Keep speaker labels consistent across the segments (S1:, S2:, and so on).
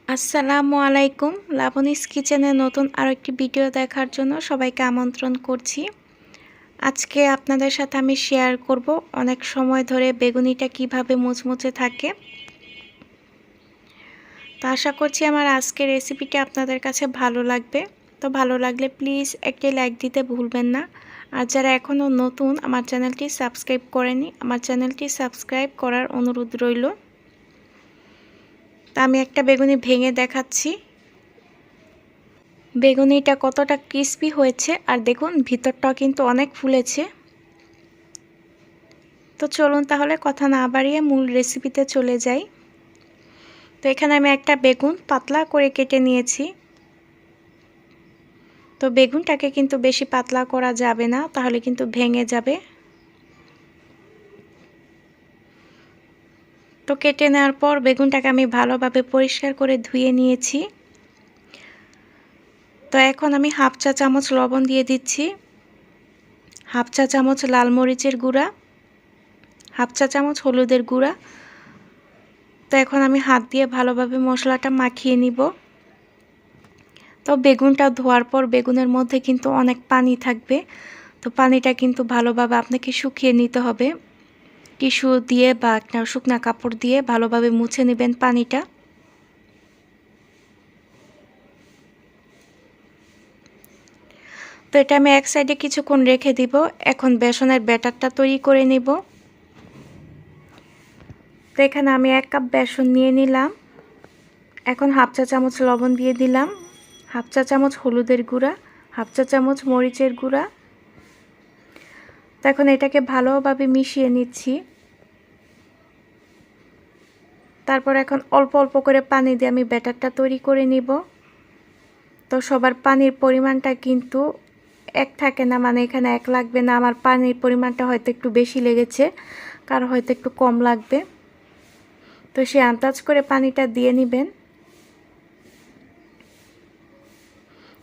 S1: আসসালামু আলাইকুম। লাবণীস কিচেনে নতুন আরও একটি ভিডিও দেখার জন্য সবাইকে আমন্ত্রণ করছি। আজকে আপনাদের সাথে আমি শেয়ার করব অনেক সময় ধরে বেগুনিটা কিভাবে মুচমুচে থাকে। তো আশা করছি আমার আজকের রেসিপিটি আপনাদের কাছে ভালো লাগবে। তো ভালো লাগলে প্লিজ একটি লাইক দিতে ভুলবেন না। আর যারা এখনও নতুন আমার চ্যানেলটি সাবস্ক্রাইব করেনি, আমার চ্যানেলটি সাবস্ক্রাইব করার অনুরোধ রইল। তা আমি একটা বেগুনি ভেঙে দেখাচ্ছি বেগুনিটা কতটা ক্রিস্পি হয়েছে, আর দেখুন ভিতরটাও কিন্তু অনেক ফুলেছে। তো চলুন তাহলে কথা না বাড়িয়ে মূল রেসিপিতে চলে যাই। তো এখানে আমি একটা বেগুন পাতলা করে কেটে নিয়েছি। তো বেগুনটাকে কিন্তু বেশি পাতলা করা যাবে না, তাহলে কিন্তু ভেঙে যাবে। তো কেটে নেওয়ার পর বেগুনটাকে আমি ভালোভাবে পরিষ্কার করে ধুয়ে নিয়েছি। তো এখন আমি হাফ চা চামচ লবণ দিয়ে দিচ্ছি, হাফ চা চামচ লাল মরিচের গুঁড়া, হাফ চা চামচ হলুদের গুঁড়া। তো এখন আমি হাত দিয়ে ভালোভাবে মশলাটা মাখিয়ে নিব। তো বেগুনটা ধোয়ার পর বেগুনের মধ্যে কিন্তু অনেক পানি থাকবে, তো পানিটা কিন্তু ভালোভাবে আপনাকে শুকিয়ে নিতে হবে। টিস্যু দিয়ে বা একটা শুকনা কাপড় দিয়ে ভালোভাবে মুছে নেবেন পানিটা। তো এটা আমি এক সাইডে কিছুক্ষণ রেখে দিব। এখন বেসনের ব্যাটারটা তৈরি করে নিব। তো এখানে আমি 1 কাপ বেসন নিয়ে নিলাম। এখন হাফ চা চামচ লবণ দিয়ে দিলাম, হাফ চা চামচ হলুদের গুঁড়া, হাফ চা চামচ মরিচের গুঁড়া। তো এখন এটাকে ভালোভাবে মিশিয়ে নিচ্ছি। তারপর এখন অল্প অল্প করে পানি দিয়ে আমি ব্যাটারটা তৈরি করে নিব। তো সবার পানির পরিমাণটা কিন্তু এক থাকে না, মানে এখানে এক লাগবে না। আমার পানির পরিমাণটা হয়তো একটু বেশি লেগেছে, কারো হয়তো একটু কম লাগবে। তো সে আন্দাজ করে পানিটা দিয়ে নেবেন।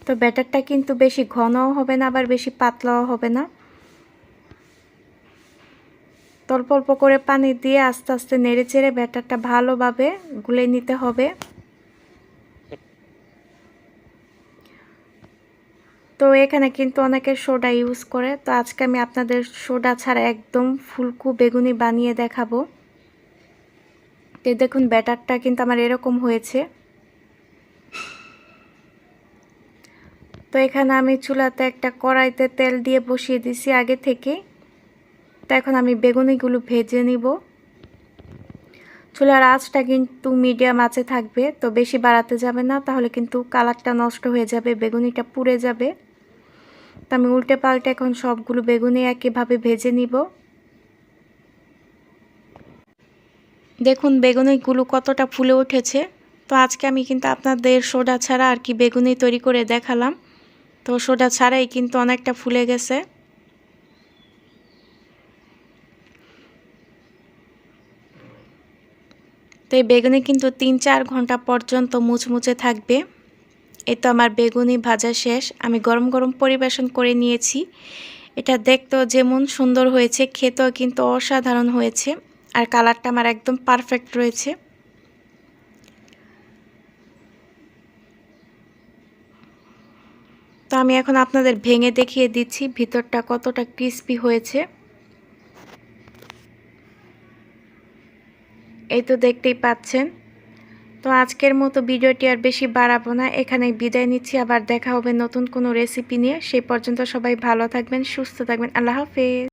S1: তো ব্যাটারটা কিন্তু বেশি ঘনও হবে না, আবার বেশি পাতলাও হবে না। অল্প অল্প করে পানি দিয়ে আস্তে আস্তে নেড়ে চেড়ে ব্যাটারটা ভালোভাবে গুলে নিতে হবে। তো এখানে কিন্তু অনেকে সোডা ইউজ করে, তো আজকে আমি আপনাদের সোডা ছাড়া একদম ফুলকো বেগুনি বানিয়ে দেখাবো। তো দেখুন ব্যাটারটা কিন্তু আমার এরকম হয়েছে। তো এখানে আমি চুলাতে একটা কড়াইতে তেল দিয়ে বসিয়ে দিছি আগে থেকে। তো এখন আমি বেগুনিগুলো ভেজে নিব। চুলার আঁচটা কিন্তু মিডিয়াম আঁচে থাকবে, তো বেশি বাড়াতে যাবে না, তাহলে কিন্তু কালারটা নষ্ট হয়ে যাবে, বেগুনিটা পুড়ে যাবে। তো আমি উল্টে পাল্টে এখন সবগুলো বেগুনি একইভাবে ভেজে নিব। দেখুন বেগুনিগুলো কতটা ফুলে উঠেছে। তো আজকে আমি কিন্তু আপনাদের সোডা ছাড়া আর কি বেগুনি তৈরি করে দেখালাম। তো সোডা ছাড়াই কিন্তু অনেকটা ফুলে গেছে। তো এই বেগুনি কিন্তু 3-4 ঘন্টা পর্যন্ত মুচমুচে থাকবে। এই তো আমার বেগুনি ভাজা শেষ, আমি গরম গরম পরিবেশন করে নিয়েছি। এটা দেখতেও যেমন সুন্দর হয়েছে, খেতেও কিন্তু অসাধারণ হয়েছে, আর কালারটা আমার একদম পারফেক্ট রয়েছে। তো আমি এখন আপনাদের ভেঙে দেখিয়ে দিচ্ছি ভিতরটা কতটা ক্রিস্পি হয়েছে। এই তো দেখতেই পাচ্ছেন। তো আজকের মতো ভিডিওটি আর বেশি বাড়াবো না, এখানেই বিদায় নিচ্ছি। আবার দেখা হবে নতুন কোনো রেসিপি নিয়ে। সেই পর্যন্ত সবাই ভালো থাকবেন, সুস্থ থাকবেন। আল্লাহ হাফেজ।